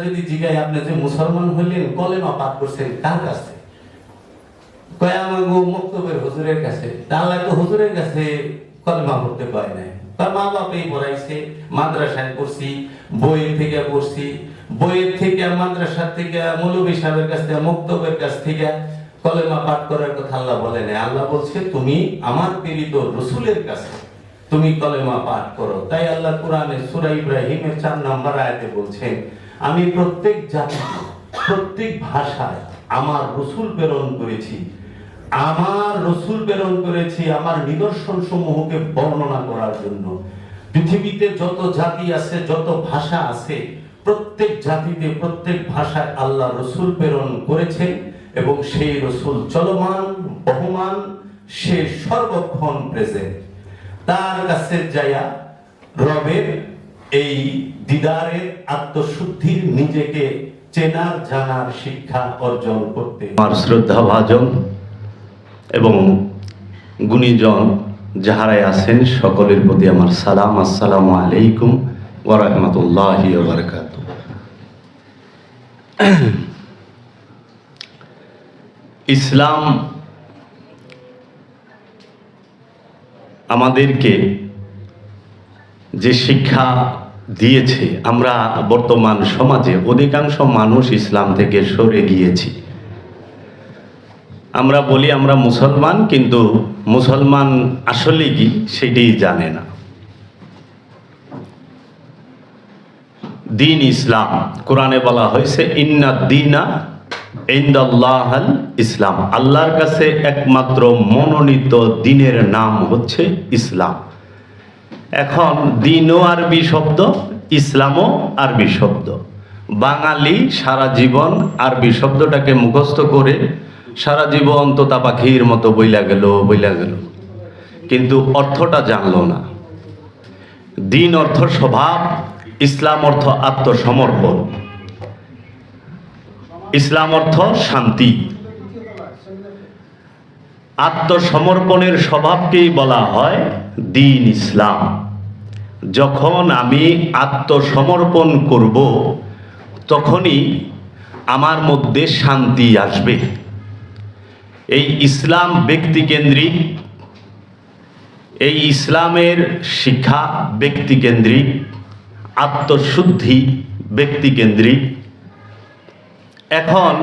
যদি জিগাই আপনি যে মুসলমান হইলেন কলেমা পাঠ করছেন কার কাছে, কয় আমাগো মক্তবের হুজুরের কাছে। তাহলে তো হুজুরের কাছে কলেমা পড়তে পায় না, তার মা বাপই পড়াইছে, মাদ্রাসায় পড়ছি, বইয়ের থেকে পড়ছি, বইয়ের থেকে মাদ্রাসা থেকে মৌলভী সাহেবের কাছ থেকে মক্তবের কাছ থেকে কলেমা পাঠ করার কথা আল্লাহ বলে না। আল্লাহ বলছে তুমি আমার প্রেরিত রসুলের কাছে তুমি কলেমা পাঠ করো। তাই আল্লাহ কোরআনে সূরা ইব্রাহিমের 4 নম্বর আয়াতে বলছেন, আমি প্রত্যেক জাতি প্রত্যেক ভাষায় আমার রসুল প্রেরণ করেছি, আমার রসুল প্রেরণ করেছি আমার নিদর্শন সমূহকে বর্ণনা করার জন্য। পৃথিবীতে যত জাতি আছে, যত ভাষা আছে, প্রত্যেক জাতিতে প্রত্যেক ভাষায় আল্লাহ রসুল প্রেরণ করেছেন এবং সেই রসুল চলমান বহমান, সে সর্বক্ষণ প্রেজেন্ট। তার কাছে যাইয়া রবের এই দিদারের আত্মশুদ্ধির নিজেকে চেনার জানার শিক্ষা অর্জন করতে আমার শ্রদ্ধাভাজন এবং গুণীজন যাহারাই আছেন সকলের প্রতি আমার সালাম। আসসালামু আলাইকুম ওয়া রাহমাতুল্লাহি ওয়া বারাকাতুহু। ইসলাম আমাদেরকে যে শিক্ষা দিয়েছে, আমরা বর্তমান সমাজে অধিকাংশ মানুষ ইসলাম থেকে সরে গিয়েছি। আমরা বলি আমরা মুসলমান, কিন্তু মুসলমান আসলে কি সেটাই জানে না। দিন ইসলাম, কোরআনে বলা হয়েছে ইন্না দীনা ইনদাল্লাহিল ইসলাম, আল্লাহর কাছে একমাত্র মনোনীত দিনের নাম হচ্ছে ইসলাম। এখন দিনও আরবি শব্দ, ইসলামও আরবি শব্দ। বাঙালি সারা জীবন আরবি শব্দটাকে মুখস্থ করে সারা জীবন তোতা পাখির মতো বইলা গেল, কিন্তু অর্থটা জানলো না। দিন অর্থ স্বভাব, ইসলাম অর্থ আত্মসমর্পণ, ইসলাম অর্থ শান্তি। আত্মসমর্পণের স্বভাবকেই বলা হয় দিন ইসলাম। যখন আমি আত্মসমর্পণ করব তখনই আমার মধ্যে শান্তি আসবে। এই ইসলাম ব্যক্তিকেন্দ্রিক, এই ইসলামের শিক্ষা ব্যক্তিকেন্দ্রিক, আত্মশুদ্ধি ব্যক্তিকেন্দ্রিক। এখন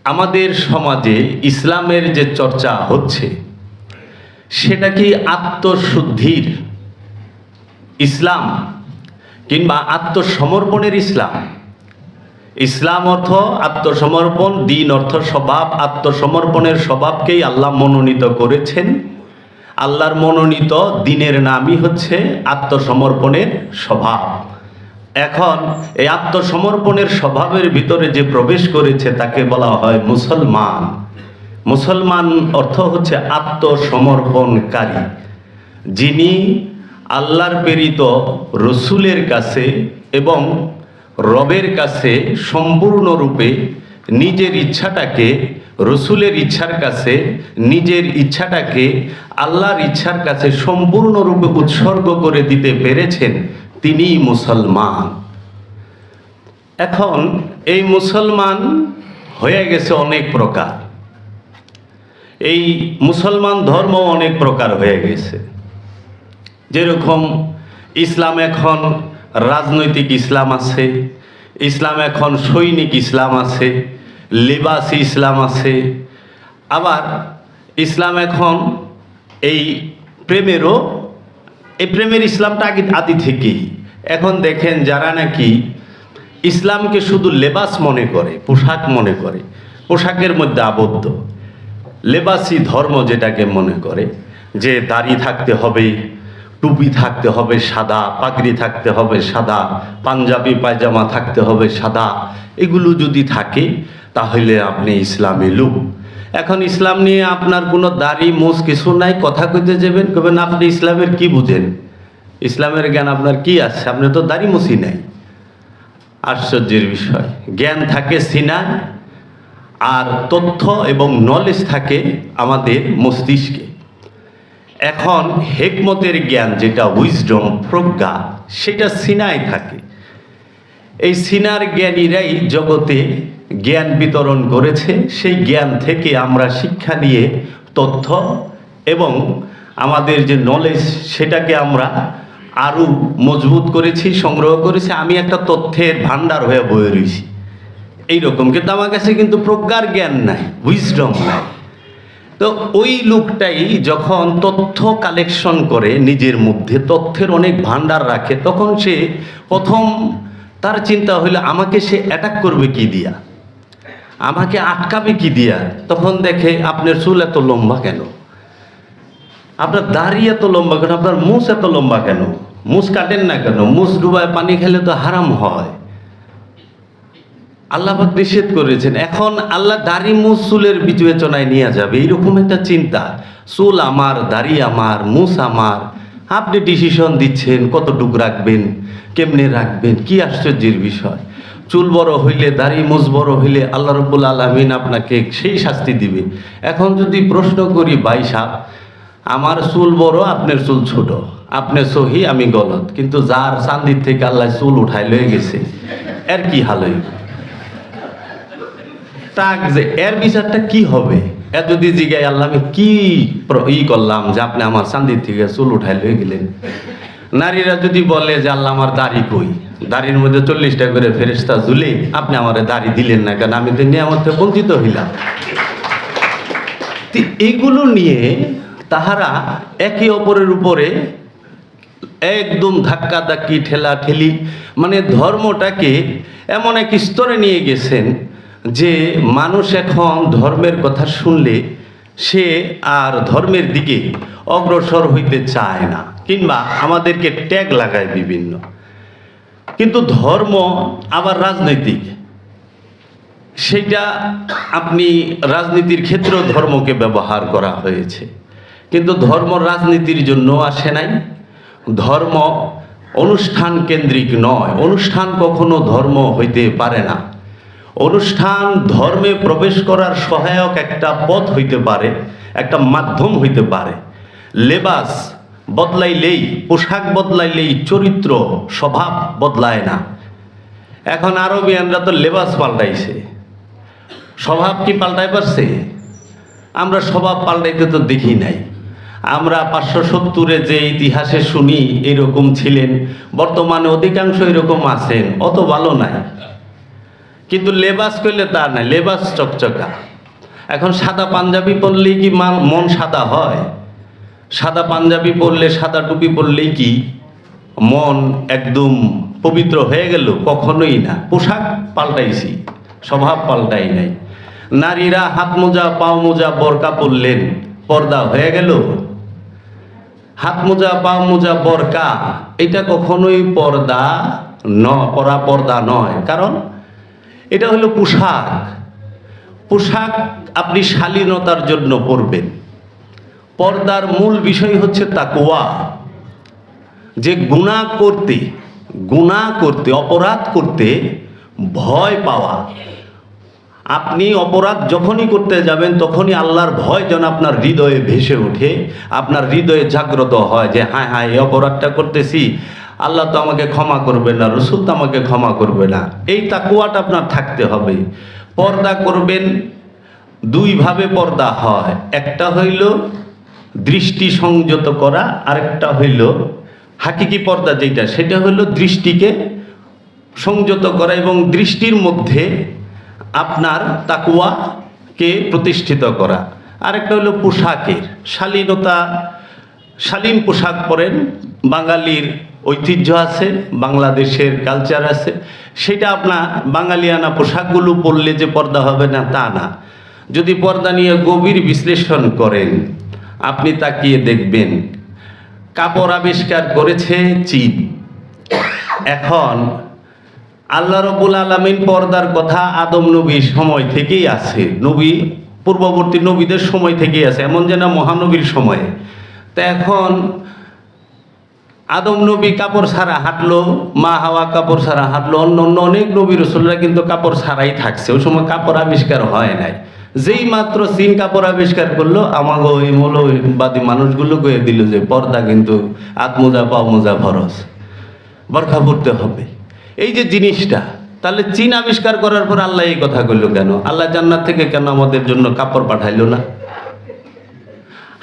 আমাদের সমাজে ইসলামের যে চর্চা হচ্ছে সেটা কি আত্মশুদ্ধির ইসলাম কিংবা আত্মসমর্পণের ইসলাম? ইসলাম অর্থ আত্মসমর্পণ, দিন অর্থ স্বভাব। আত্মসমর্পণের স্বভাবকেই আল্লাহ মনোনীত করেছেন। আল্লাহর মনোনীত দিনের নামই হচ্ছে আত্মসমর্পণের স্বভাব। এখন এই আত্মসমর্পণের স্বভাবের ভিতরে যে প্রবেশ করেছে তাকে বলা হয় মুসলমান। মুসলমান অর্থ হচ্ছে আত্মসমর্পণকারী, যিনি আল্লাহর প্রেরিত রসুলের কাছে এবং রবের কাছে সম্পূর্ণরূপে নিজের ইচ্ছাটাকে রসুলের ইচ্ছার কাছে, নিজের ইচ্ছাটাকে আল্লাহর ইচ্ছার কাছে সম্পূর্ণরূপে উৎসর্গ করে দিতে পেরেছেন, তিনিই মুসলমান। এখন এই মুসলমান হয়ে গেছে অনেক প্রকার। এই মুসলমান ধর্ম অনেক প্রকার হয়ে গেছে। যেরকম ইসলাম এখন রাজনৈতিক ইসলাম আছে, ইসলাম এখন সৈনিক ইসলাম আছে, লিবাসী ইসলাম আছে, আবার ইসলাম এখন এই প্রেমেরও, এই প্রেমের ইসলামটা আদি থেকেই। এখন দেখেন যারা নাকি ইসলামকে শুধু লেবাস মনে করে, পোশাক মনে করে, পোশাকের মধ্যে আবদ্ধ, লেবাসী ধর্ম যেটাকে মনে করে, যে দাড়ি থাকতে হবে, টুপি থাকতে হবে সাদা, পাগড়ি থাকতে হবে সাদা, পাঞ্জাবি পায়জামা থাকতে হবে সাদা, এগুলো যদি থাকে তাহলে আপনি ইসলামী লোক। এখন ইসলাম নিয়ে আপনার কোনো দাড়ি মোজ কিছু নাই, কথা কইতে যাবেন কবেন আপনি ইসলামের কি বুঝেন, ইসলামের জ্ঞান আপনার কি আছে, আপনি তো দাড়ি মুছি নাই। আশ্চর্যের বিষয়, জ্ঞান থাকে সিনায় আর তথ্য এবং নলেজ থাকে আমাদের মস্তিষ্কে। এখন হেকমতের জ্ঞান যেটা উইজডম, প্রজ্ঞা, সেটা সিনায় থাকে। এই সিনার জ্ঞানীরাই জগতে জ্ঞান বিতরণ করেছে। সেই জ্ঞান থেকে আমরা শিক্ষা নিয়ে তথ্য এবং আমাদের যে নলেজ সেটাকে আমরা আরও মজবুত করেছি, সংগ্রহ করেছি। আমি একটা তথ্যের ভাণ্ডার হয়ে বয়ে রয়েছি এইরকম, কিন্তু আমার কাছে কিন্তু প্রজ্ঞার জ্ঞান নাই, উইজডম নাই। তো ওই লোকটাই যখন তথ্য কালেকশন করে, নিজের মধ্যে তথ্যের অনেক ভাণ্ডার রাখে, তখন সে প্রথম তার চিন্তা হইলো আমাকে সে অ্যাটাক করবে কি দিয়া, আমাকে আটকাবে কি দিয়া। তখন দেখে আপনার চুল এত লম্বা কেন, আপনার দাড়ি এত লম্বা কেন, আপনার মুছ এত লম্বা কেন, মুছ কাটেন না কেন, মুছ ডুবায় পানি খেলে তো হারাম হয়, আল্লাহ পাক নিষেধ করেছেন। এখন আল্লাহ দাড়ি মুছ চুলের বিবেচনায় নিয়ে যাবে, এইরকম একটা চিন্তা। চুল আমার, দাড়ি আমার, মুছ আমার, আপনি ডিসিশন দিচ্ছেন কতটুকু রাখবেন, কেমনে রাখবেন, কি আশ্চর্যের বিষয়। চুল বড় হইলে, দাড়ি মুছ বড় হইলে আল্লাহ রাব্বুল আলামিন আপনাকে সেই শাস্তি দিবে। এখন যদি প্রশ্ন করি, ভাই সাহেব আমার চুল বড়, আপনার চুল ছোট, আপনি সহি আমি গলত, কিন্তু যার চান্দির থেকে আল্লাহ চুল উঠাই লয়ে গেছে এর কি হাল হইবে? তাক যে এর বিচারটা কি হবে? এর যদি জিগাই আল্লাহ আমি কি করলাম যে আপনি আমার চান্দির থেকে চুল উঠাই লয়ে গেলেন। নারীরা যদি বলে যে আল্লাহ আমার দাড়ি কই, দাড়ির মধ্যে 40টা করে ফেরেশতা ঝুলে আপনি আমার দাড়ি দিলেন না কেন, আমি তো নিয়ামত থেকে বঞ্চিত হইলাম। এগুলো নিয়ে তাহারা একে অপরের উপরে একদম ধাক্কা ধাক্কি, ঠেলা ঠেলি, মানে ধর্মটাকে এমন এক স্তরে নিয়ে গেছেন যে মানুষ এখন ধর্মের কথা শুনলে সে আর ধর্মের দিকে অগ্রসর হইতে চায় না, কিংবা আমাদেরকে ট্যাগ লাগায় বিভিন্ন। কিন্তু ধর্ম আবার রাজনৈতিক, সেইটা আপনি রাজনীতির ক্ষেত্রেও ধর্মকে ব্যবহার করা হয়েছে, কিন্তু ধর্ম রাজনীতির জন্য আসে নাই। ধর্ম অনুষ্ঠান কেন্দ্রিক নয়, অনুষ্ঠান কখনো ধর্ম হইতে পারে না। অনুষ্ঠান ধর্মে প্রবেশ করার সহায়ক একটা পথ হইতে পারে, একটা মাধ্যম হইতে পারে। লেবাস বদলাইলেই, পোশাক বদলাইলেই চরিত্র স্বভাব বদলায় না। এখন আরবিয়ানরা তো লেবাস পাল্টাইছে, স্বভাব কি পাল্টাই পারছে? আমরা স্বভাব পাল্টাইতে তো দেখি নাই। আমরা 570-এ যে ইতিহাসে শুনি এরকম ছিলেন, বর্তমানে অধিকাংশ এরকম আছেন, অত ভালো নাই। কিন্তু লেবাস করলে তা নাই, লেবাস চকচকা। এখন সাদা পাঞ্জাবি পরলেই কি মন সাদা হয়? সাদা পাঞ্জাবি পরলে, সাদা টুপি পরলেই কি মন একদম পবিত্র হয়ে গেল? কখনোই না। পোশাক পাল্টাইছি, স্বভাব পাল্টাই নাই। নারীরা হাত মোজা, পাও মোজা, বোরকা পরলেন, পর্দা হয়ে গেল? হাত মোজা, পাও মোজা, বোরকা এটা কখনোই পর্দা পর্দা নয়। কারণ এটা হলো পোশাক। পোশাক আপনি শালীনতার জন্য পরবেন। পর্দার মূল বিষয় হচ্ছে তাকওয়া, যে গুনাহ করতে, অপরাধ করতে ভয় পাওয়া। আপনি অপরাধ যখনই করতে যাবেন তখনই আল্লাহর ভয় যেন আপনার হৃদয়ে ভেসে ওঠে, আপনার হৃদয়ে জাগ্রত হয় যে হ্যাঁ হ্যাঁ এই অপরাধটা করতেছি, আল্লাহ তো আমাকে ক্ষমা করবে না, রসুল তো আমাকে ক্ষমা করবে না। এই তাকওয়াটা আপনার থাকতে হবে। পর্দা করবেন, দুইভাবে পর্দা হয়। একটা হইল দৃষ্টি সংযত করা, আরেকটা হইল হাকিকি পর্দা, যেটা সেটা হইল দৃষ্টিকে সংযত করা এবং দৃষ্টির মধ্যে আপনার তাকওয়াকে প্রতিষ্ঠিত করা। আরেকটা হলো পোশাকের শালীনতা, শালীন পোশাক পরেন। বাঙালির ঐতিহ্য আছে, বাংলাদেশের কালচার আছে, সেটা আপনার বাঙালিয়ানা পোশাকগুলো পরলে যে পর্দা হবে না তা না। যদি পর্দা নিয়ে গভীর বিশ্লেষণ করেন, আপনি তাকিয়ে দেখবেন কাপড় আবিষ্কার করেছে চীন। এখন আল্লাহ রাব্বুল আলামিন পর্দার কথা আদম নবীর সময় থেকেই আছে, পূর্ববর্তী নবীদের সময় থেকেই আছে, এমন যেন মহানবীর সময়ে। তা এখন আদম নবী কাপড় ছাড়া হাঁটলো, মা হাওয়া কাপড় ছাড়া হাঁটলো, অন্য অন্য অনেক নবী রাসূলরা কিন্তু কাপড় ছাড়াই থাকছে, ওই সময় কাপড় আবিষ্কার হয় নাই। যেই মাত্র চীন কাপড় আবিষ্কার করলো, আমাকে ওই মৌলবাদী মানুষগুলো কয়ে দিল যে পর্দা কিন্তু হাত মোজা, পাও মোজা ফরজ, বোরকা পরতে হবে। এই যে জিনিসটা, তাহলে চীন আবিষ্কার করার পর আল্লাহ এই কথা কইল কেন? আল্লাহ জান্নাত থেকে কেন আমাদের জন্য কাপড় পাঠাইলো না?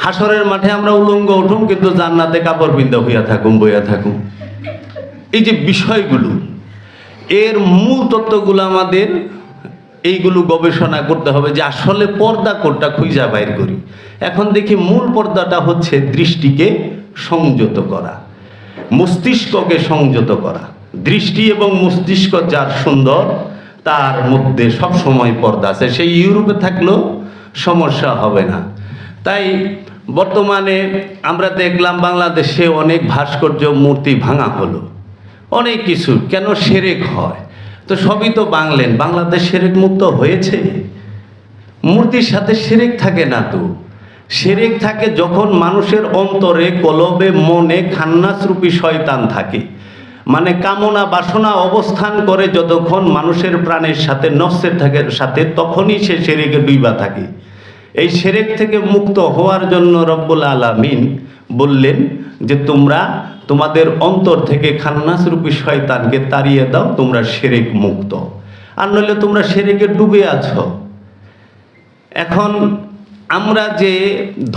হাসরের মাঠে আমরা উলঙ্গ উঠুম, কিন্তু জান্নাতে কাপড় পিন্দা হইয়া থাকুম, বইয়া থাকুম। এই যে বিষয়গুলো, এর মূল তত্ত্বগুলো আমাদের এইগুলো গবেষণা করতে হবে যে আসলে পর্দা কোনটা খুঁজা বাইর করি। এখন দেখি মূল পর্দাটা হচ্ছে দৃষ্টিকে সংযত করা, মস্তিষ্ককে সংযত করা। দৃষ্টি এবং মস্তিষ্ক যার সুন্দর, তার মধ্যে সব সময় পর্দা আছে। সেই ইউরোপে থাকলেও সমস্যা হবে না। তাই বর্তমানে আমরা দেখলাম বাংলাদেশে অনেক ভাস্কর্য মূর্তি ভাঙা হলো, অনেক কিছু। কেন? শিরক হয়। তো সবই তো বাংলেন, বাংলাদেশ শিরক মুক্ত হয়েছে? মূর্তির সাথে শিরক থাকে না তো। শিরক থাকে যখন মানুষের অন্তরে, কলবে, মনে খান্নাসরূপী শয়তান থাকে, মানে কামনা বাসনা অবস্থান করে যতক্ষণ মানুষের প্রাণের সাথে, নফসের সাথে, তখনই সে শিরকে ডুইবা থাকে। এই শিরক থেকে মুক্ত হওয়ার জন্য রব্বুল আলামিন বললেন যে তোমরা তোমাদের অন্তর থেকে খান্নাসরূপী শয়তানকে তাড়িয়ে দাও, তোমরা শিরক মুক্ত। আর নইলে তোমরা শিরকে ডুবে আছো। এখন আমরা যে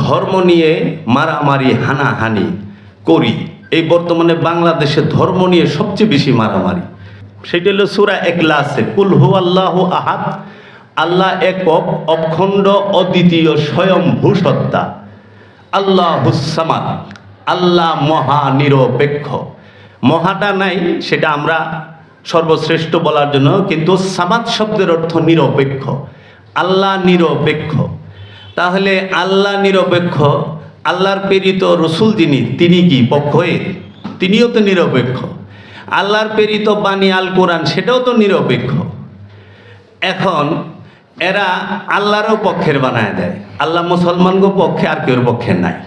ধর্ম নিয়ে মারামারি, হানাহানি করি, এই বর্তমানে বাংলাদেশে ধর্ম নিয়ে সবচেয়ে বেশি মারামারি। সেটা হলো সূরা ইখলাসে, কুল হুয়াল্লাহু আহাদ, আল্লাহ একক, অখণ্ড, অদ্বিতীয়, স্বয়ংভূ সত্তা। আল্লাহুস সামাদ, আল্লাহ মহা নিরপেক্ষ। মহাটা নাই, সেটা আমরা সর্বশ্রেষ্ঠ বলার জন্য, কিন্তু সামাদ শব্দের অর্থ নিরপেক্ষ। আল্লাহ নিরপেক্ষ। তাহলে আল্লাহ নিরপেক্ষ, আল্লাহর প্রেরিত রসুল যিনি, তিনি কি পক্ষের? তিনিও তো নিরপেক্ষ। আল্লাহর প্রেরিত বাণী আল কোরআন, সেটাও তো নিরপেক্ষ। এখন এরা আল্লাহরও পক্ষের বানায় দেয়। আল্লাহ মুসলমানগো পক্ষে, আর কেউর পক্ষে নাই।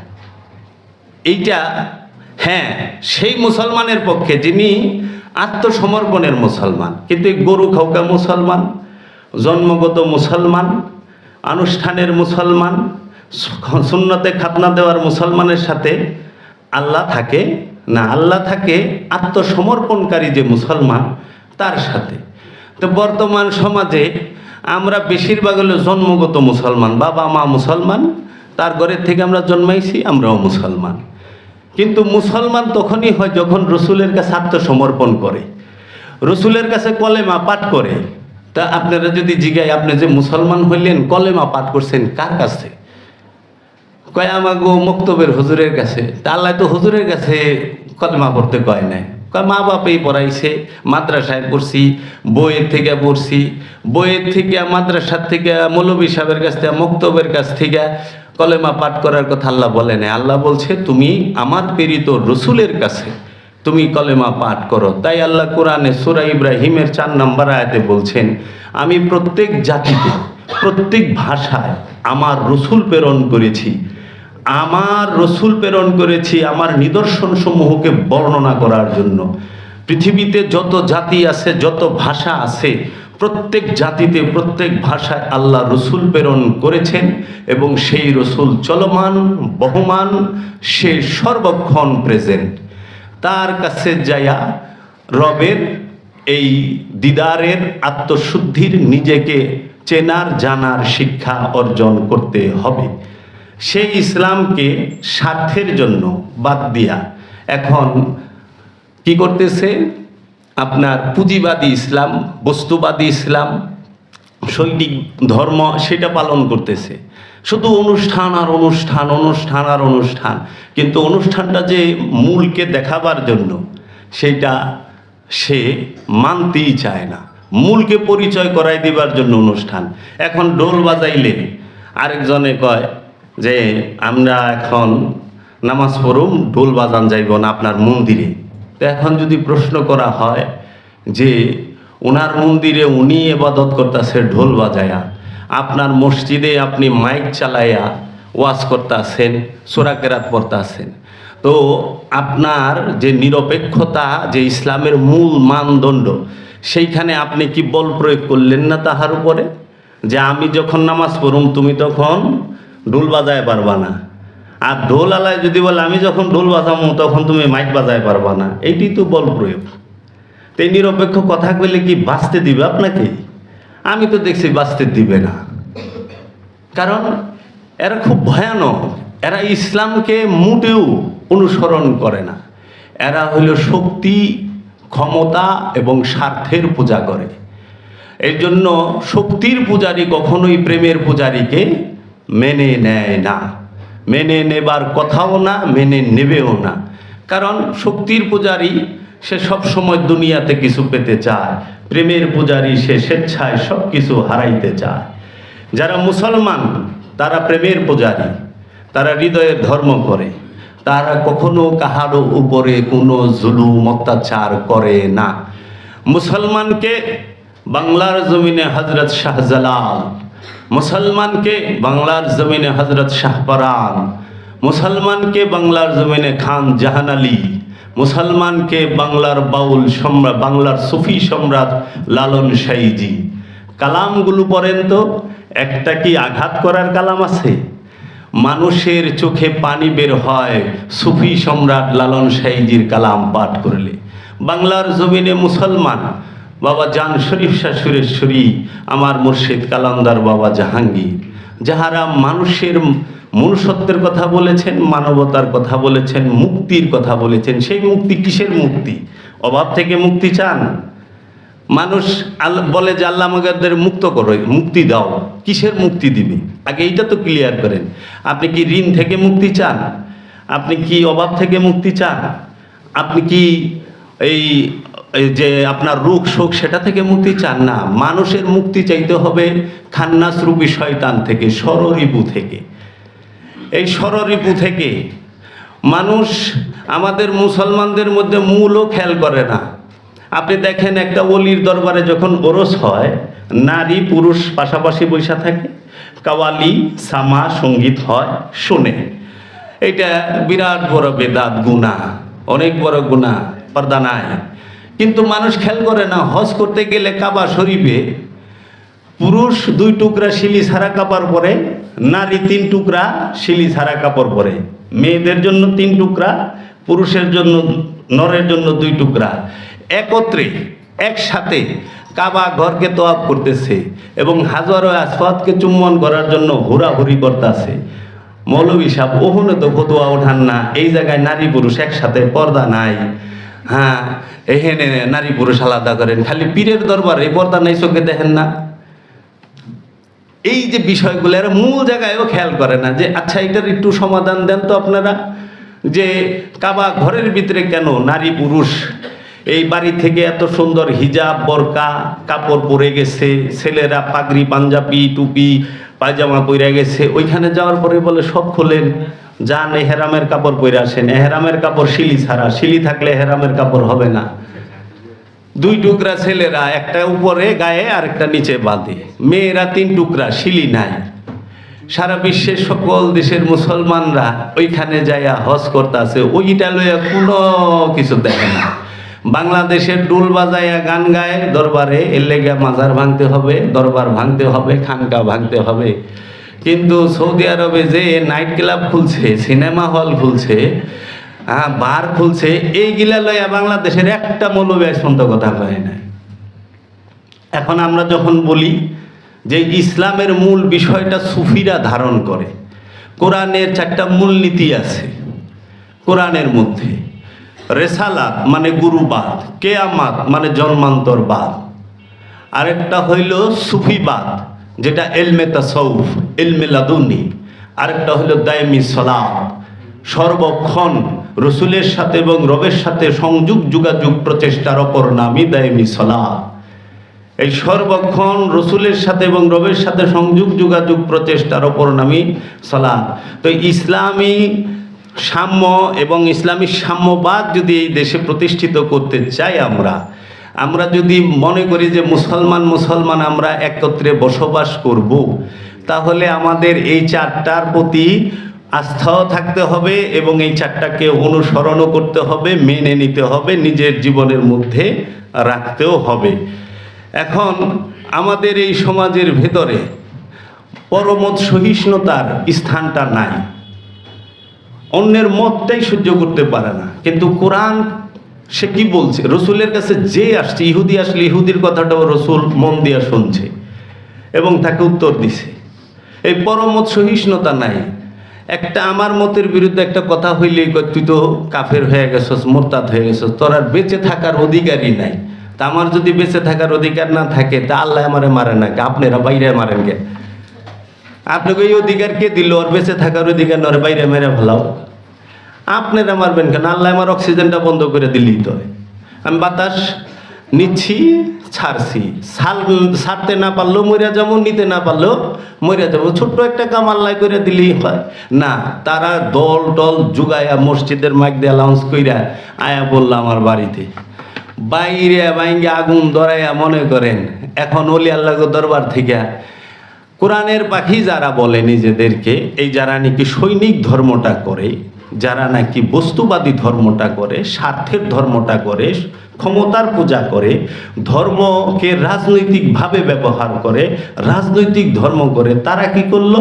এইটা হ্যাঁ, সেই মুসলমানের পক্ষে যিনি আত্মসমর্পণের মুসলমান, কিন্তু এই গরু খাওয়া মুসলমান, জন্মগত মুসলমান, আনুষ্ঠানের মুসলমান, সুন্নতে খাতনা দেওয়ার মুসলমানের সাথে আল্লাহ থাকে না। আল্লাহ থাকে আত্মসমর্পণকারী যে মুসলমান, তার সাথে। তো বর্তমান সমাজে আমরা বেশিরভাগ হলো জন্মগত মুসলমান, বাবা মা মুসলমান, তার ঘরের থেকে আমরা জন্মাইছি, আমরাও মুসলমান। কিন্তু মুসলমান তখনই হয় যখন রসুলের কাছে আত্মসমর্পণ করে, রসুলের কাছে কলেমা পাঠ করে। তা আপনারা যদি জিজ্ঞাসা, আপনি যে মুসলমান হইলেন, কলেমা পাঠ করছেন কার কাছে? কয় আমাগো মক্তবের হুজুরের কাছে। তা আল্লাহ তো হুজুরের কাছে কলেমা পড়তে কয় নাই, কয় মা বাপেই পড়াইছে। মাদ্রাসায় পড়ছি, বইয়ের থেকে পড়ছি, বইয়ের থেকে, মাদ্রাসার থেকে, মৌলবী সাহেবের কাছ থেকে, মক্তবের কাছ থেকে কলেমা পাঠ করার কথা আল্লাহ বলে নাই। আল্লাহ বলছে তুমি আমার প্রেরিত রসুলের কাছে তুমি কলেমা পাঠ করো। তাই আল্লাহ কোরআনে সূরা ইব্রাহিমের 4 নম্বর আয়াতে বলছেন, আমি প্রত্যেক জাতিতে, প্রত্যেক ভাষায় আমার রসুল প্রেরণ করেছি। আমার রসুল প্রেরণ করেছি আমার নিদর্শন সমূহকে বর্ণনা করার জন্য। পৃথিবীতে যত জাতি আছে, যত ভাষা আছে, প্রত্যেক জাতিতে, প্রত্যেক ভাষায় আল্লাহ রসুল প্রেরণ করেছেন, এবং সেই রসুল চলমান, বহমান, সে সর্বক্ষণ প্রেজেন্ট। তার কাছে যায়া রবের এই দিদারের, আত্মশুদ্ধির, নিজেকে চেনার, জানার শিক্ষা অর্জন করতে হবে। সেই ইসলামকে স্বার্থের জন্য বাদ দিয়া এখন কি করতেছে? আপনার পুঁজিবাদী ইসলাম, বস্তুবাদী ইসলাম, শৈল্পিক ধর্ম, সেটা পালন করতেছে। শুধু অনুষ্ঠান আর অনুষ্ঠান, অনুষ্ঠান আর অনুষ্ঠান। কিন্তু অনুষ্ঠানটা যে মূলকে দেখাবার জন্য, সেইটা সে মানতেই চায় না। মূলকে পরিচয় করাই দিবার জন্য অনুষ্ঠান। এখন ঢোল বাজাইলে আরেকজনে কয় যে আমরা এখন নামাজ পড়ুম, ঢোল বাজান যাইব না আপনার মন্দিরে। তো এখন যদি প্রশ্ন করা হয় যে ওনার মন্দিরে উনি ইবাদত করতেছে ঢোল বাজায়া, আপনার মসজিদে আপনি মাইক চালাইয়া ওয়াজ করতেছেন, সূরা কেরাত পড়তেছেন, তো আপনার যে নিরপেক্ষতা, যে ইসলামের মূল মানদণ্ড, সেইখানে আপনি কি বল প্রয়োগ করলেন না তাহার উপরে? যে আমি যখন নামাজ পড়ুম তুমি তখন ঢোল বাজায় পারবা না, আর ঢোল আলায় যদি বলে আমি যখন ঢোল বাজাবো তখন তুমি মাইক বাজায় পারবা না, এইটি তো বল প্রয়োগ। তাই নিরপেক্ষ কথা কইলে কি বাঁচতে দিবে আপনাকে? আমি তো দেখছি বাঁচতে দিবে না। কারণ এরা খুব ভয়ানক, এরা ইসলামকে মোটেও অনুসরণ করে না। এরা হইল শক্তি, ক্ষমতা এবং স্বার্থের পূজা করে। এই জন্য শক্তির পূজারী কখনোই প্রেমের পূজারীকে মেনে নেয় না, মেনে নেবার কথাও না, মেনে নেবেও না। কারণ শক্তির পূজারী সে সব সময় দুনিয়াতে কিছু পেতে চায়, প্রেমের পূজারী সে স্বেচ্ছায় সব কিছু হারাইতে চায়। যারা মুসলমান তারা প্রেমের পূজারী, তারা হৃদয়ের ধর্ম করে, তারা কখনো কাহারও উপরে কোনো জুলুম অত্যাচার করে না। মুসলমানকে বাংলার জমিনে হজরত শাহজালাল, মুসলমানকে বাংলার জমিনে হজরত শাহপরান, মুসলমানকে বাংলার জমিনে খান জাহান আলী, মুসলমানকে বাংলার বাউল সম্রাট, বাংলার সুফি সম্রাট লালন সাইজি। কালামগুলো পড়েন তো, একটা কি আঘাত করার কালাম আছে? মানুষের চোখে পানি বের হয় সুফি সম্রাট লালন সাইজির কালাম পাঠ করলে। বাংলার জমিনে মুসলমান বাবা জান শরীফ শাহ সুরেশ্বরী, আমার মুর্শিদ কালান্দার বাবা জাহাঙ্গীর, যাহারা মানুষের মনুষ্যত্বের কথা বলেছেন, মানবতার কথা বলেছেন, মুক্তির কথা বলেছেন। সেই মুক্তি কিসের মুক্তি? অভাব থেকে মুক্তি চান? মানুষ বলে যে আল্লাহ আমাদের মুক্ত করো, মুক্তি দাও। কিসের মুক্তি দিবে? আগে এইটা তো ক্লিয়ার করেন। আপনি কি ঋণ থেকে মুক্তি চান? আপনি কি অভাব থেকে মুক্তি চান? আপনি কি এই যে আপনার রোগ শোক সেটা থেকে মুক্তি চান? না, মানুষের মুক্তি চাইতে হবে খান্নাস রূপী শয়তান থেকে, ষড়রিপু থেকে। এই ষড়রিপু থেকে মানুষ আমাদের মুসলমানদের মধ্যে মূলও খেয়াল করে না। আপনি দেখেন একটা অলির দরবারে যখন ওরস হয়, নারী পুরুষ পাশাপাশি বৈশা থাকে, কাওয়ালি সামা সঙ্গীত হয়, শোনে। এটা বিরাট বড় বেদাত, গুনাহ, অনেক বড় গুনাহ, পর্দা নাই। কিন্তু মানুষ খেয়াল করে না, হজ করতে গেলে কাবা শরীফে পুরুষ 2 টুকরা শিলি ছাড়া কাপড় পরে, নারী 3 টুকরা শিলি ছাড়া কাপড় পরে। মেয়েদের জন্য 3 টুকরা, পুরুষের জন্য, নরের জন্য 2 টুকরা। একত্রে একসাথে কাবা ঘরকে তোয়াব করতেছে এবং হাজারো আসফাতকে চুম্বন করার জন্য হুড়াহুড়ি করতেছে। মৌলভী সাহেব ওখানে তো ফতোয়া ওঠান না, এই জায়গায় নারী পুরুষ একসাথে, পর্দা নাই। হ্যাঁ, এখানে নারী পুরুষ আলাদা করেন, খালি পীরের দরবারে পর্দা নাই, চোখে দেখেন না। এই যে বিষয়গুলো এরা মূল জায়গায়ও খেয়াল করে না যে আচ্ছা এটার একটু সমাধান দেন তো আপনারা, যে কাবা ঘরের ভিতরে কেন নারী পুরুষ এই বাড়ি থেকে এত সুন্দর হিজাব বোরকা কাপড় পরে গেছে, ছেলেরা পাগড়ি পাঞ্জাবি টুপি পায়জামা পরে গেছে, ওইখানে যাওয়ার পরে বলে সব খোলেন, যান এহেরামের কাপড় পরে আসেন। এহেরামের কাপড় শিলি ছাড়া, শিলি থাকলে এহেরামের কাপড় হবে না। 2 টুকরা ছেলেরা, একটা উপরে গায়ে আর একটা নিচে বাঁধে, মেয়েরা 3 টুকরা, শিলি নাই। সারা বিশ্বের সকল দেশের মুসলমানরা ওইখানে যাইয়া হজ করতেছে, ওইটা লইয়া কোনো কিছু দেখে না। বাংলাদেশের ডোল বাজাইয়া গান গায় দরবারে, এর লেগে মাজার ভাঙতে হবে, দরবার ভাঙতে হবে, খানকা ভাঙতে হবে। কিন্তু সৌদি আরবে যে নাইট ক্লাব খুলছে, সিনেমা হল খুলছে, বার খুলছে, এইগুলা লইয়া বাংলাদেশের একটা মৌলবী পর্যন্ত কথা কয় নাই। এখন আমরা যখন বলি যে ইসলামের মূল বিষয়টা সুফিরা ধারণ করে, কোরআনের 4টা মূলনীতি আছে। কোরআনের মধ্যে রেসালাত মানে গুরুবাদ, কেয়ামাত মানে জন্মান্তরবাদ, আরেকটা হইল সুফিবাদ যেটা এলমে তাসাউফ, এলমে লাদুনি, আরেকটা হইল দায়মি সালাত, সর্বক্ষণ রসুলের সাথে এবং রবের সাথে সংযোগ যোগাযোগ প্রচেষ্টার অপর নামই দায়মি সালাত। এই সর্বক্ষণ রসুলের সাথে এবং রবের সাথে সংযোগ যোগাযোগ প্রচেষ্টার অপর নামই সালাত। তো ইসলামী সাম্য এবং ইসলামী সাম্যবাদ যদি এই দেশে প্রতিষ্ঠিত করতে চাই, আমরা যদি মনে করি যে মুসলমান আমরা একত্রে বসবাস করব, তাহলে আমাদের এই 4টার প্রতি আস্থাও থাকতে হবে এবং এই 4টাকে অনুসরণও করতে হবে, মেনে নিতে হবে, নিজের জীবনের মধ্যে রাখতেও হবে। এখন আমাদের এই সমাজের ভেতরে পরমত সহিষ্ণুতার স্থানটা নাই, অন্যের মতটাই সহ্য করতে পারে না। কিন্তু কোরআন সে কি বলছে? রসুলের কাছে যে আসছে, ইহুদি আসলে ইহুদির কথাটাও রসুল মন দিয়া শুনছে এবং তাকে উত্তর দিছে। এই পরমত সহিষ্ণুতা নাই। একটা আমার মতের বিরুদ্ধে একটা কথা হইলেই কয় তুই তো কাফের হয়ে গেছস, মোরতাদ হয়ে গেছস, তোর আর বেঁচে থাকার অধিকারই নাই। তা আমার যদি বেঁচে থাকার অধিকার না থাকে তা আল্লাহ আমারে মারে না কে? আপনারা বাইরে মারেন কে? আপনাকে এই অধিকার কে দিল? ওর বেঁচে থাকার অধিকার না, ওর বাইরে মেরে ফেলাও। আপনারা মারবেন কেন? আল্লাহ আমার অক্সিজেনটা বন্ধ করে দিলেই তো হয়। আমি বাতাস নিচ্ছি, ছাড়ছি, ছাড়তে না পারলেও মরিয়া যাবো, নিতে না পারলেও মরিয়া যাবো। ছোট্ট একটা কাম আল্লাহ করে দিলেই হয় না। তারা দল টল জুগাইয়া মসজিদের মাইক দিয়ে অ্যালাউন্স কইরা আয়া বললো আমার বাড়িতে, বাইরে বাইঙ্গে আগুন ধরাইয়া মনে করেন এখন অলি আল্লাহ দরবার থেকে কোরআনের পাখি যারা বলে নিজেদেরকে, এই যারা নাকি সৈনিক ধর্মটা করে, যারা নাকি বস্তুবাদী ধর্মটা করে, স্বার্থের ধর্মটা করে, ক্ষমতার পূজা করে, ধর্মকে রাজনৈতিকভাবে ব্যবহার করে, রাজনৈতিক ধর্ম করে, তারা কি করলো?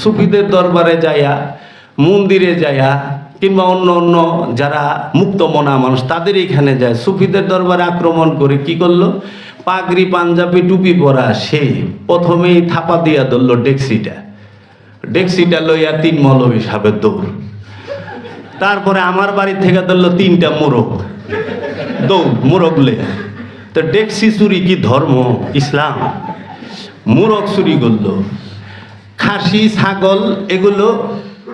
সুফিদের দরবারে যায়া, মন্দিরে যায়া, কিংবা অন্য অন্য যারা মুক্তমনা মানুষ তাদের এখানে যায়, সুফিদের দরবারে আক্রমণ করে কি করলো? পাগড়ি পাঞ্জাবি টুপি পরা সে প্রথমেই থাপা দিয়া ধরলো ডেক্সিটা লইয়া 3 মৌলবী সাহেবের দৌড়। তারপরে আমার বাড়ি থেকে ধরলো 3টা মোরগ দৌড়, মোরগ লে। তো ডেক্সি চুরি কি ধর্ম? ইসলাম। মোরগ চুরি করলো, খাসি ছাগল এগুলো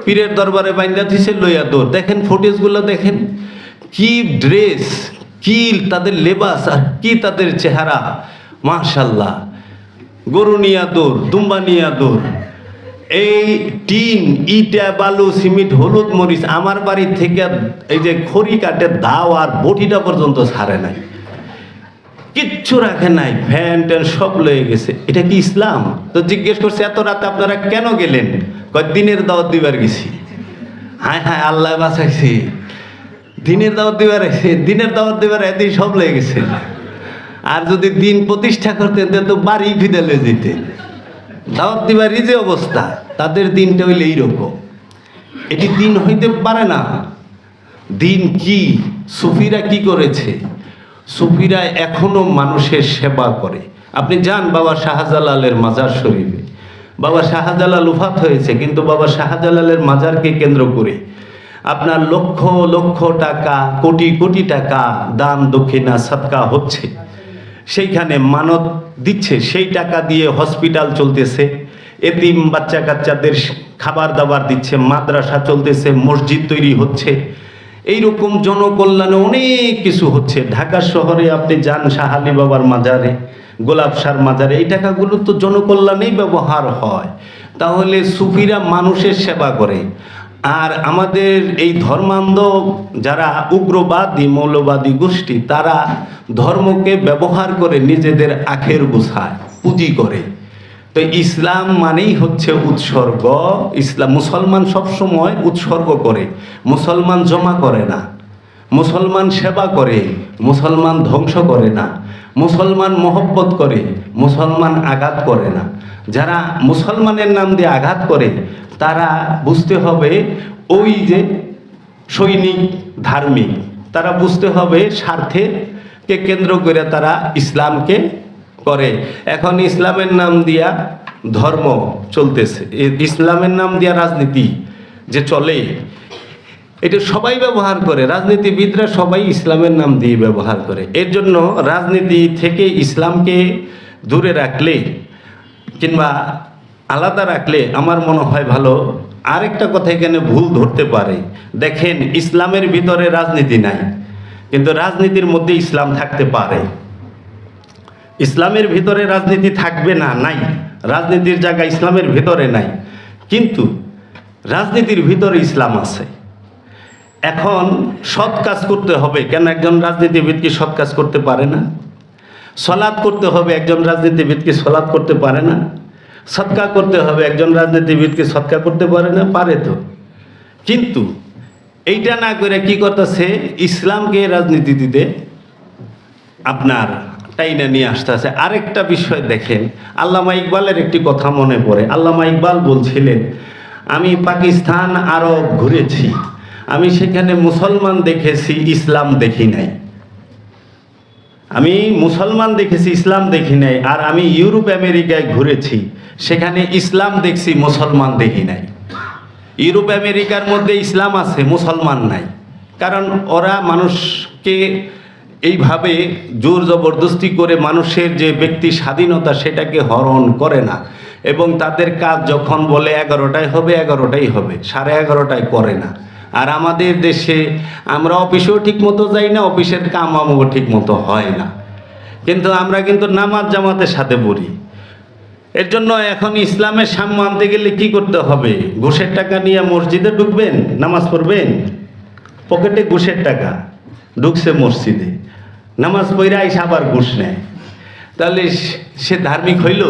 পীরের দরবারে বাইন্দা দিছে, লইয়া দৌড়। দেখেন ফুটেজগুলো দেখেন, কি ড্রেস, কি তাদের লেবাস, আর কি তাদের চেহারা, মাশাল্লাহ। গরু নিয়া দৌড়, দুম্বা নিয়া দৌড়। এই টিন, ইটা, বালু, সিমেন্ট, হলুদ, মরিচ আমার বাড়ি থেকে এই যে খড়ি কাটে দাও আর বটিটা পর্যন্ত ছাড়ে নাই, কিচ্ছু রাখে নাই, ফ্যান ট্যান সব লয়ে গেছে। এটা কি ইসলাম? তো জিজ্ঞেস করছে এত রাতে আপনারা কেন গেলেন? কয় দিনের দাওয়াত দিবার গেছি। হায় হায়, আল্লাহ বাঁচাইছি। দিনের দাওয়াত দিবার এসে, দিনের দাওয়াত দিবার এতেই সব লেগে গেছে। আর যদি দিন প্রতিষ্ঠা করতেন তো বাড়ি ফিদেলে যেতেন। দাওয়াত দিবারই যে অবস্থা, তাদের দিনটা হইলে এইরকম। এটি দিন হইতে পারে না। দিন কি? সুফিরা কি করেছে? সুফিরা এখনো মানুষের সেবা করে। আপনি যান বাবা শাহজালালের মাজার শরীফে, বাবা শাহজালাল উফাত হয়েছে, কিন্তু বাবা শাহজালালের মাজারকে কেন্দ্র করে আপনার লক্ষ লক্ষ টাকা, কোটি কোটি টাকা দান দক্ষিণা সদকা হচ্ছে। সেইখানে মানত দিচ্ছে, সেই টাকা দিয়ে হসপিটাল চলতেছে, এতিম বাচ্চা কাচ্চাদের খাবার দাবার দিচ্ছে, মাদ্রাসা চলতেছে, মসজিদ তৈরি হচ্ছে। এইরকম জনকল্যাণে অনেক কিছু হচ্ছে। ঢাকা শহরে আপনি যান শাহ আলী বাবার মাজারে, গোলাপ শাহর মাজারে, এই টাকাগুলো তো জনকল্যাণেই ব্যবহার হয়। তাহলে সুফিরা মানুষের সেবা করে। আর আমাদের এই ধর্মান্ধ যারা উগ্রবাদী মৌলবাদী গোষ্ঠী, তারা ধর্মকে ব্যবহার করে নিজেদের আখের গুছায়, পুঁজি করে। তো ইসলাম মানেই হচ্ছে উৎসর্গ। ইসলাম, মুসলমান সবসময় উৎসর্গ করে, মুসলমান জমা করে না, মুসলমান সেবা করে, মুসলমান ধ্বংস করে না, মুসলমান মহব্বত করে, মুসলমান আঘাত করে না। যারা মুসলমানের নাম দিয়ে আঘাত করে তারা বুঝতে হবে ওই যে সৈনিক ধার্মিক, তারা বুঝতে হবে স্বার্থকে কেন্দ্র করে তারা ইসলামকে করে। এখন ইসলামের নাম দিয়া ধর্ম চলতেছে, ইসলামের নাম দিয়া রাজনীতি যে চলে, এটা সবাই ব্যবহার করে। রাজনীতিবিদরা সবাই ইসলামের নাম দিয়ে ব্যবহার করে। এর জন্য রাজনীতি থেকে ইসলামকে দূরে রাখলে কিংবা আলাদা রাখলে আমার মনে হয় ভালো। আরেকটা কথা এখানে ভুল ধরতে পারে, দেখেন ইসলামের ভিতরে রাজনীতি নাই, কিন্তু রাজনীতির মধ্যে ইসলাম থাকতে পারে। ইসলামের ভিতরে রাজনীতি থাকবে না, নাই, রাজনীতির জায়গা ইসলামের ভিতরে নাই, কিন্তু রাজনীতির ভিতরে ইসলাম আছে। এখন সৎ কাজ করতে হবে, কেন একজন রাজনীতিবিদ কি সৎ কাজ করতে পারে না? সলাৎ করতে হবে, একজন রাজনীতিবিদ কি সলাৎ করতে পারে না? সৎকা করতে হবে, একজন রাজনীতিবিদ কি সৎকা করতে পারে না? পারে তো। কিন্তু এইটা না করে কি করতেছে, ইসলামকে রাজনীতিতে আপনার টাইনা নিয়ে আসতেছে। আরেকটা বিষয় দেখেন, আল্লামা ইকবালের একটি কথা মনে পড়ে। আল্লামা ইকবাল বলছিলেন, আমি পাকিস্তান আরব ঘুরেছি, আমি সেখানে মুসলমান দেখেছি, ইসলাম দেখি নাই। আমি মুসলমান দেখেছি, ইসলাম দেখি নাই। আর আমি ইউরোপ আমেরিকায় ঘুরেছি, সেখানে ইসলাম দেখছি, মুসলমান দেখি নাই। ইউরোপ আমেরিকার মধ্যে ইসলাম আছে, মুসলমান নাই। কারণ ওরা মানুষকে এইভাবে জোর জবরদস্তি করে মানুষের যে ব্যক্তি স্বাধীনতা সেটাকে হরণ করে না, এবং তাদের কাজ যখন বলে 11টায় হবে 11টাই হবে, 11:30টায় করে না। আর আমাদের দেশে আমরা অফিসেও ঠিক মতো যাই না, অফিসের কাম আমও ঠিক মতো হয় না, কিন্তু আমরা কিন্তু নামাজ জামাতের সাথে পড়ি। এর জন্য এখন ইসলামের সাম্য আনতে গেলে কি করতে হবে? ঘুষের টাকা নিয়ে মসজিদে ঢুকবেন, নামাজ পড়বেন, পকেটে ঘুষের টাকা ঢুকছে মসজিদে, নামাজ পড়ে আইসা আবার ঘুষ নেয়, তাহলে সে ধার্মিক হইল?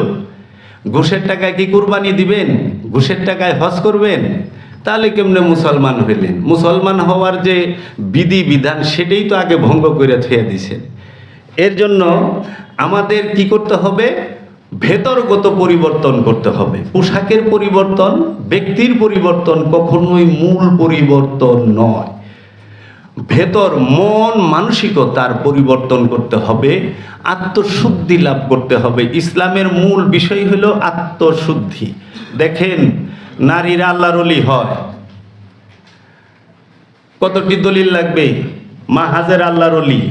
ঘুষের টাকায় কি কুরবানি দিবেন? ঘুষের টাকায় হজ করবেন? তাহলে কেমনে মুসলমান হইলেন? মুসলমান হওয়ার যে বিধি বিধান সেটাই তো আগে ভঙ্গ করে থুয়ে দিছেন। এর জন্য আমাদের কি করতে হবে? ভেতরগত পরিবর্তন করতে হবে। পোশাকের পরিবর্তন, ব্যক্তির পরিবর্তন কখনোই মূল পরিবর্তন নয়। ভেতর মন মানসিকতার পরিবর্তন করতে হবে, আত্মশুদ্ধি লাভ করতে হবে। ইসলামের মূল বিষয় হলো আত্মশুদ্ধি। দেখেন, নারীরা আল্লাহর ওলি হয়, কতটি দলিল লাগবে? মা হাজেরা আল্লাহর ওলি,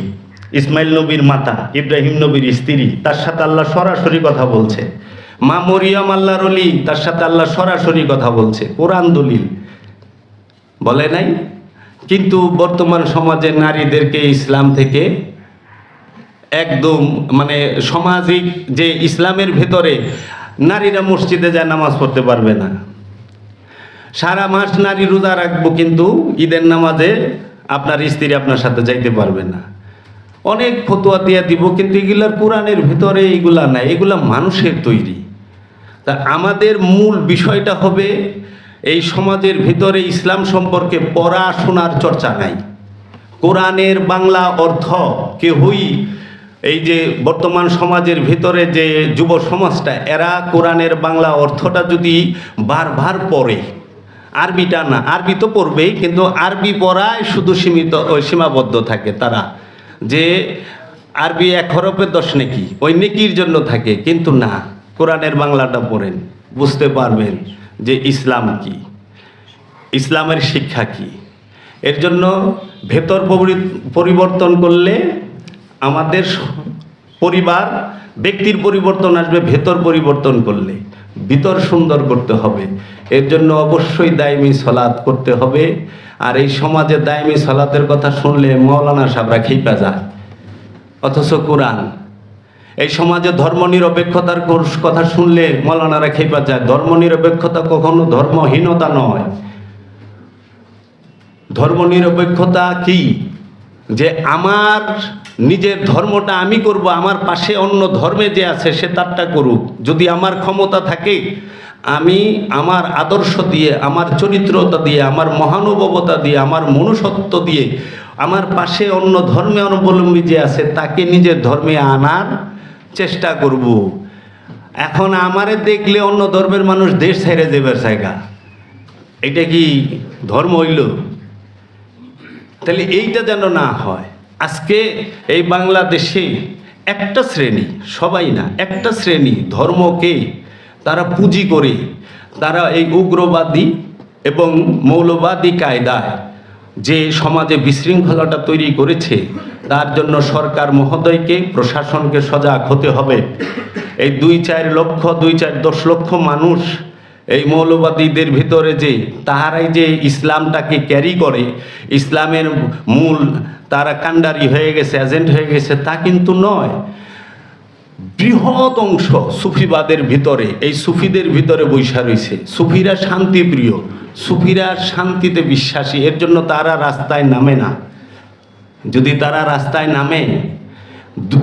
ইসমাইল নবীর মাতা, ইব্রাহিম নবীর স্ত্রী, তার সাথে আল্লাহ সরাসরি কথা বলছে। মা মরিয়ম আল্লাহর ওলি, তার সাথে আল্লাহ সরাসরি কথা বলছে, কোরআন দলিল বলে নাই? কিন্তু বর্তমান সমাজে নারীদেরকে ইসলাম থেকে একদম সামাজিক যে ইসলামের ভেতরে নারীরা মসজিদে যায় নামাজ পড়তে পারবে না। সারা মাস নারী রোজা রাখবো, কিন্তু ঈদের নামাজে আপনার স্ত্রী আপনার সাথে যাইতে পারবে না। অনেক ফতোয়া দিয়া দিব, কিন্তু এগুলার কোরআনের ভিতরে এগুলা নাই, এগুলা মানুষের তৈরি। তা আমাদের মূল বিষয়টা হবে এই সমাজের ভিতরে ইসলাম সম্পর্কে পড়াশোনার চর্চা নাই। কোরআনের বাংলা অর্থ কেউই, এই যে বর্তমান সমাজের ভিতরে যে যুব সমাজটা, এরা কোরআনের বাংলা অর্থটা যদি বারবার পড়ে, আরবিটা না, আরবি তো পড়বেই, কিন্তু আরবি পড়ায় শুধু সীমাবদ্ধ থাকে তারা, যে আরবি 1 হরফে 10 নেকি, ওই নেকির জন্য থাকে। কিন্তু না, কোরআনের বাংলাটা পড়েন, বুঝতে পারবেন যে ইসলাম কি, ইসলামের শিক্ষা কি। এর জন্য ভেতর পরিবর্তন করলে আমাদের পরিবার, ব্যক্তির পরিবর্তন আসবে। ভেতর পরিবর্তন করলে ভিতর সুন্দর করতে হবে। এর জন্য অবশ্যই দায়মি সালাত করতে হবে। আর এই সমাজে দায়মি সালাতের কথা শুনলে মৌলানা সাহেবরা খেপা যায়, অথচ কোরআন। এই সমাজে ধর্মনিরপেক্ষতার কথা শুনলে মৌলানারা খেপা যায়। ধর্মনিরপেক্ষতা কখনো ধর্মহীনতা নয়। ধর্মনিরপেক্ষতা কি? যে আমার নিজের ধর্মটা আমি করব, আমার পাশে অন্য ধর্মে যে আছে সে তারটা করুক। যদি আমার ক্ষমতা থাকে, আমি আমার আদর্শ দিয়ে, আমার চরিত্রতা দিয়ে, আমার মহানুভবতা দিয়ে, আমার মনুষ্যত্ব দিয়ে আমার পাশে অন্য ধর্মে অবলম্বী যে আছে তাকে নিজের ধর্মে আনার চেষ্টা করব। এখন আমারে দেখলে অন্য ধর্মের মানুষ দেশ ছেড়ে যাবে জায়গা, এটা কি ধর্ম হইল? তাহলে এইটা যেন না হয়। আজকে এই বাংলাদেশে একটা শ্রেণী, সবাই না, একটা শ্রেণী ধর্মকে তারা পুঁজি করে, তারা এই উগ্রবাদী এবং মৌলবাদী কায়দায় যে সমাজে বিশৃঙ্খলাটা তৈরি করেছে, তার জন্য সরকার মহোদয়কে, প্রশাসনকে সজাগ হতে হবে। এই 2-4 লক্ষ, 2-4-10 লক্ষ মানুষ এই মৌলবাদীদের ভিতরে যে তাহারাই যে ইসলামটাকে ক্যারি করে, ইসলামের মূল তারা কাণ্ডারি হয়ে গেছে, এজেন্ট হয়ে গেছে, তা কিন্তু নয়। বৃহৎ অংশ সুফিবাদের ভিতরে, এই সুফিদের ভিতরে বৈশা রয়েছে। সুফিরা শান্তিপ্রিয়, সুফিরা শান্তিতে বিশ্বাসী। এর জন্য তারা রাস্তায় নামে না। যদি তারা রাস্তায় নামে,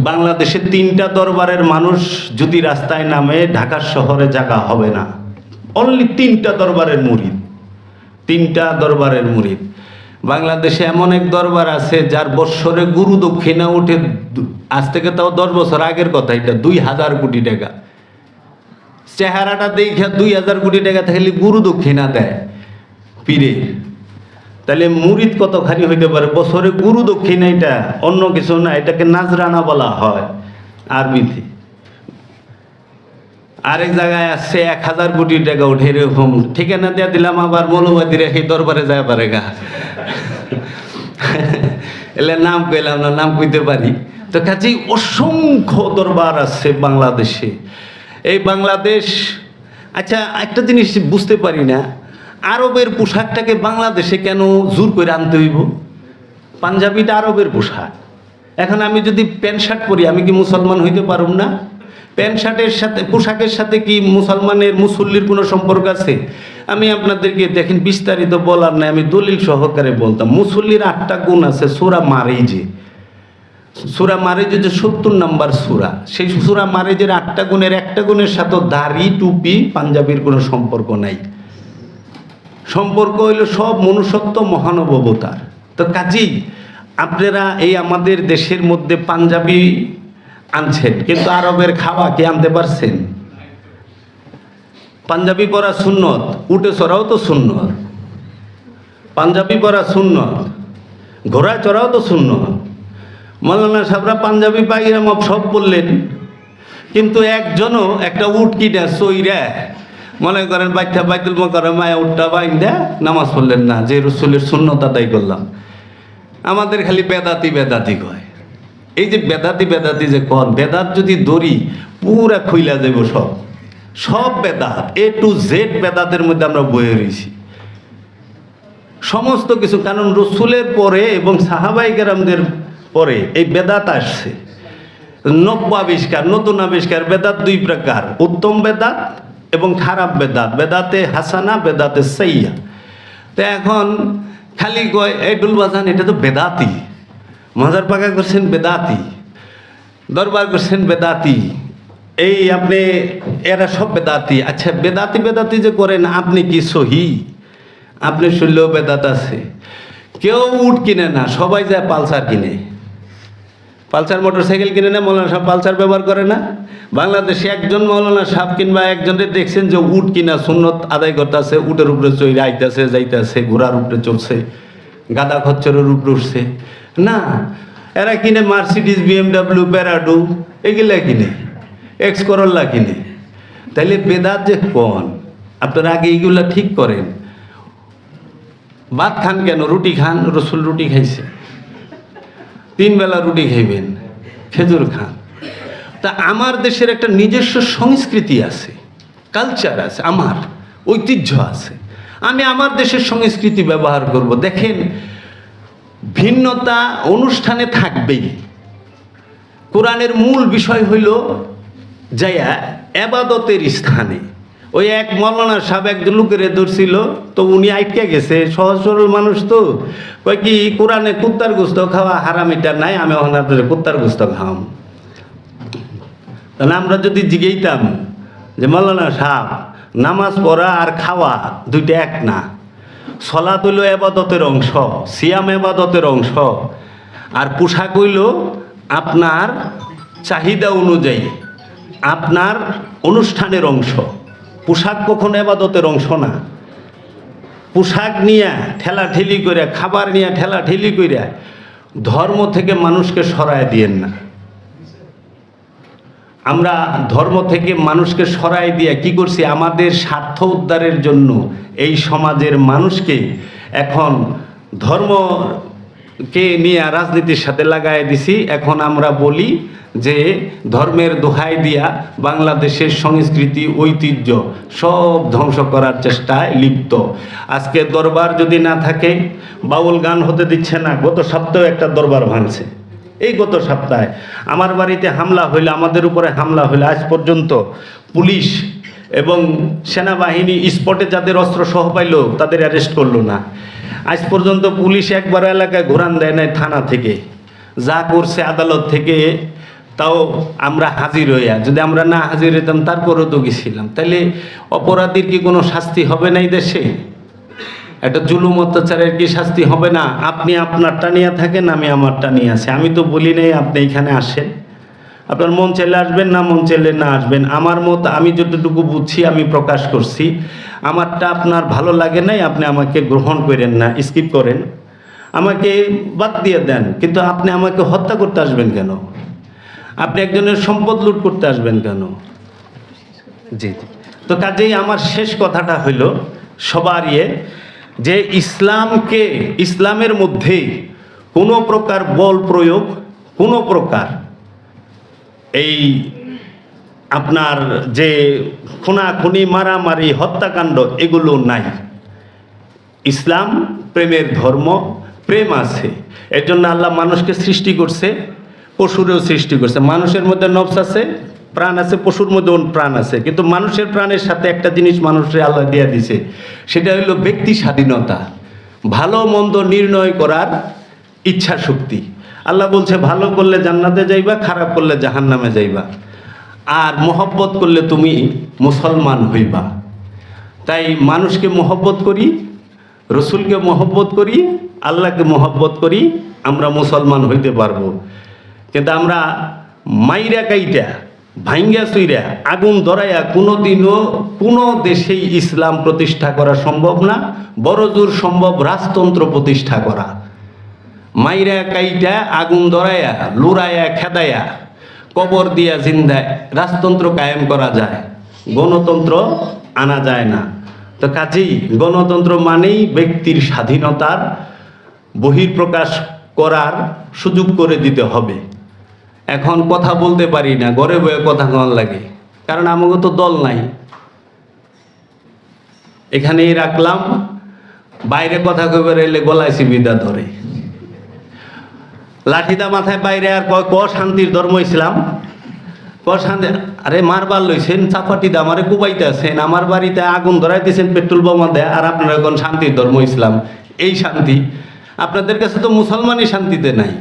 বাংলাদেশের 3টা দরবারের মানুষ যদি রাস্তায় নামে, ঢাকা শহরে জায়গা হবে না। অনলি 3টা দরবারের মুরিদ, 3টা দরবারের মুরিদ। বাংলাদেশে এমন এক দরবার আছে যার বৎসরে গুরু দক্ষিণা উঠে, আজ থেকে তাও 10 বছর আগের কথা, এটা 2000 কোটি টাকা। চেহারাটা দেখে 2000 কোটি টাকা থাকলে গুরু দক্ষিণা দেয় পীরে। তাহলে মুরিদ কতখানি হইতে পারে? বছরে গুরু দক্ষিণা, এটা অন্য কিছু না, এটাকে নাজরানা বলা হয় আরবিতে। আরেক জায়গায় আসছে 1000 কোটি টাকা উঠে, এরকম ঠিকানা দিয়ে দিলাম, আবার মৌলবাদী রেখে দরবারে যায় পারে গা। এলে নাম কইলাম না, নাম কইতে পারি। তো কাজেই অসংখ্য দরবার আছে বাংলাদেশে। এই বাংলাদেশ, আচ্ছা একটা জিনিস বুঝতে পারি না, আরবের পোশাকটাকে বাংলাদেশে কেন জোর করে আনতে হইব? পাঞ্জাবিটা আরবের পোশাক। এখন আমি যদি প্যান্ট শার্ট পরি, আমি কি মুসলমান হইতে পারব না? প্যান্ট শার্টের সাথে, পোশাকের সাথে কি মুসলমানের, মুসল্লির কোনো সম্পর্ক আছে? আমি আপনাদেরকে দেখেন বিস্তারিত বলার নাই, আমি দলিল সহকারে বলতাম। মুসল্লির 8টা গুণ আছে। সূরা মারিজে, সূরা মারিজে যে 70 নম্বর সূরা, সেই সূরা মারিজের 8টা গুণের একটা গুণের সাথে দাড়ি টুপি পাঞ্জাবির কোনো সম্পর্ক নাই। সম্পর্ক হইল সব মনুষ্যত্ব, মহানুভবতার। তো কাজেই আপনারা এই আমাদের দেশের মধ্যে পাঞ্জাবি আনছেন, কিন্তু আরবের খাওয়া কি আনতে পারছেন? পাঞ্জাবি পরা সুন্নত, উঠে চড়াও তো সুন্নত। পাঞ্জাবি পরা সুন্নত, ঘোড়ায় চড়াও তো সুন্নত। মৌলানা সাহেবরা পাঞ্জাবি পাইরাম সব বললেন, কিন্তু একজনও একটা উট কিনা চইরা মনে করেন বাচ্চা বাইতুল মোকাররমায় উটটা বাইন্দা নামাজ পড়লেন না, যে রসুলের সুন্নত আদায় করলাম। আমাদের খালি বেদাতি বেদাতি কয়। এই যে বেদাতি বেদাতি যে কন, বেদাত যদি দড়ি পুরা খুইলা যাব, সব সব বেদাত, A to Z বেদাতের মধ্যে আমরা বয়ে রয়েছি সমস্ত কিছু। কারণ রসুলের পরে এবং সাহাবাই কেরামদের পরে এই বেদাত আসছে। নব্য আবিষ্কার, নতুন আবিষ্কার। বেদাত 2 প্রকার, উত্তম বেদাত এবং খারাপ বেদাত। বেদাতে হাসানা, বেদাতে সাইয়া। তো এখন খালি কয় এই ডুল বাজান, এটা তো বেদাতি। মাজার পাকা করছেন বেদাতি, দরবার করছেন বেদাতি, এই আপনি এরা সব বেদাতি। আচ্ছা বেদাতি বেদাতি যে করেন, আপনি কি সহি? আপনি শুনলেও বেদাত আছে। কেউ উট কিনে না, সবাই যায় পালসার কিনে। পালসার মোটরসাইকেল কিনে না, মৌলানা সাহেব পালসার ব্যবহার করে না। বাংলাদেশে একজন মৌলানা সাহেব কিংবা একজনের দেখছেন যে উট কিনা সুন্নত আদায় করতেছে, উটের উপরে চড়ে আইতেছে যাইতেছে, ঘোড়ার উপরে চলছে, গাদা খচ্চরের উপরে উঠছে না। এরা কিনে মার্সিডিজ, BMW, প্যারাডো, এগুলা কিনে, এক্স করল্লা কিনে। তাইলে বেদাত যে কোন, আপনারা আগে এইগুলা ঠিক করেন। ভাত খান কেন? রুটি খান, রসুল রুটি খাইছে। 3 বেলা রুটি খাইবেন, খেজুর খান। তা আমার দেশের একটা নিজস্ব সংস্কৃতি আছে, কালচার আছে, আমার ঐতিহ্য আছে। আমি আমার দেশের সংস্কৃতি ব্যবহার করব। দেখেন, ভিন্নতা অনুষ্ঠানে থাকবেই। কোরআনের মূল বিষয় হইল যাইয়া এবাদতের স্থানে। ওই এক মৌলানা সাহেব এক লোকের ধরছিল, তো উনি আটকে গেছে, সহজ সরল মানুষ তো, কয় কি কোরআনে কুত্তার গোস্ত খাওয়া হারাম, এটা নাই, আমি ওখানে আপনাদের কুত্তার গোস্ত খাওয়াম। তাহলে আমরা যদি জিগেইতাম যে মৌলানা সাহেব, নামাজ পড়া আর খাওয়া দুইটা এক না। সলাত হইল এবাদতের অংশ, সিয়াম এবাদতের অংশ, আর পোশাক হইল আপনার চাহিদা অনুযায়ী আপনার অনুষ্ঠানের অংশ। পোশাক কখনো এবাদতের অংশ না। পোশাক নিয়ে ঠেলাঠেলি করে, খাবার নিয়ে ঠেলাঠেলি করে ধর্ম থেকে মানুষকে সরায় দিয়েন না। আমরা ধর্ম থেকে মানুষকে সরাই দিয়ে কি করছি? আমাদের স্বার্থ উদ্ধারের জন্য এই সমাজের মানুষকে এখন ধর্মকে নিয়ে রাজনীতির সাথে লাগাই দিছি। এখন আমরা বলি যে ধর্মের দোহাই দিয়া বাংলাদেশের সংস্কৃতি, ঐতিহ্য সব ধ্বংস করার চেষ্টায় লিপ্ত। আজকে দরবার যদি না থাকে, বাউল গান হতে দিচ্ছে না। গত সপ্তাহে একটা দরবার ভাঙছে। এই গত সপ্তাহে আমার বাড়িতে হামলা হইলে, আমাদের উপরে হামলা হইলে, আজ পর্যন্ত পুলিশ এবং সেনাবাহিনী স্পটে যাদের অস্ত্র সহ পাইল তাদের অ্যারেস্ট করলো না। আজ পর্যন্ত পুলিশ একবার এলাকায় ঘোরান দেয় নাই থানা থেকে, যা করছে আদালত থেকে। তাও আমরা হাজির হইয়া, যদি আমরা না হাজির হইতাম তারপরেও তো গেছিলাম। তাইলে অপরাধীর কি কোনো শাস্তি হবে না এই দেশে? একটা জুলুম অত্যাচারের কি শাস্তি হবে না? আপনি আপনারটা নিয়ে থাকেন, আমি আমারটা নিয়ে আসি। আমি তো বলি নাই আপনি এখানে আসেন, আপনার মন চাইলে আসবেন, না মন চাইলে না আসবেন। আমার মত আমি যতটুকু বুঝছি আমি প্রকাশ করছি। আমারটা আপনার ভালো লাগে নাই, আপনি আমাকে গ্রহণ করেন না, স্কিপ করেন, আমাকে বাদ দিয়ে দেন। কিন্তু আপনি আমাকে হত্যা করতে আসবেন কেন? আপনি একজনের সম্পদ লুট করতে আসবেন কেন? জি জি। তো কাজেই আমার শেষ কথাটা হইল সবার যে ইসলামের মধ্যে কোনো প্রকার বল প্রয়োগ, কোনো প্রকার এই আপনার যে খুনাখুনি, মারামারি, হত্যাকাণ্ড এগুলো নাই। ইসলাম প্রেমের ধর্ম, প্রেম আছে। এর জন্য আল্লাহ মানুষকে সৃষ্টি করছে, পশুরেও সৃষ্টি করছে। মানুষের মধ্যে নফস আছে, প্রাণ আছে, পশুর মধ্যেও প্রাণ আছে। কিন্তু মানুষের প্রাণের সাথে একটা জিনিস মানুষের আল্লাহ দিয়ে দিছে, সেটা হলো ব্যক্তি স্বাধীনতা, ভালো মন্দ নির্ণয় করার ইচ্ছা শক্তি। আল্লাহ বলছে ভালো করলে জান্নাতে যাইবা, খারাপ করলে জাহান্নামে যাইবা। আর মহব্বত করলে তুমি মুসলমান হইবা। তাই মানুষকে মহব্বত করি, রসুলকে মহব্বত করি, আল্লাহকে মহব্বত করি, আমরা মুসলমান হইতে পারবো। কিন্তু আমরা মাইরা কাইটা, ভাঙ্গা চুইরা, আগুন ধরাইয়া কোনোদিনও কোনো দেশেই ইসলাম প্রতিষ্ঠা করা সম্ভব না। বড় জোর সম্ভব রাজতন্ত্র প্রতিষ্ঠা করা। মাইরা কাইটা, আগুন ধরাইয়া, লুড়াইয়া, খেদাইয়া, কবর দিয়া জিন্দায় রাজতন্ত্র কায়েম করা যায়, গণতন্ত্র আনা যায় না। তো কাজেই গণতন্ত্র মানেই ব্যক্তির স্বাধীনতার বহিঃপ্রকাশ করার সুযোগ করে দিতে হবে। এখন কথা বলতে পারি না, ঘরে বয়ে কথা কন লাগে, কারণ আমাকে তো দল নাই। এখানেই রাখলাম, বাইরে কথা কইবার এলে গলায় চিবিদা ধরে, লাঠিদা মাথায় বাইরে আর কয় ক শান্তির ধর্ম ইসলাম, ক শান্তি। আরে মারবার লইছেন, চাপাটি দা আমারে কুবাইতে আছেন, আমার বাড়িতে আগুন ধরাই দিয়েছেন, পেট্রোল বোমা দেয়, আর আপনারা এখন শান্তির ধর্ম ইসলাম। এই শান্তি আপনাদের কাছে তো মুসলমানই শান্তিতে নাই,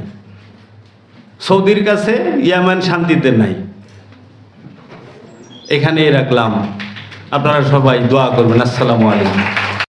সৌদির কাছে ইয়ামান শান্তিতে নাই। এখানেই রাখলাম, আপনারা সবাই দোয়া করবেন। আসসালামু আলাইকুম।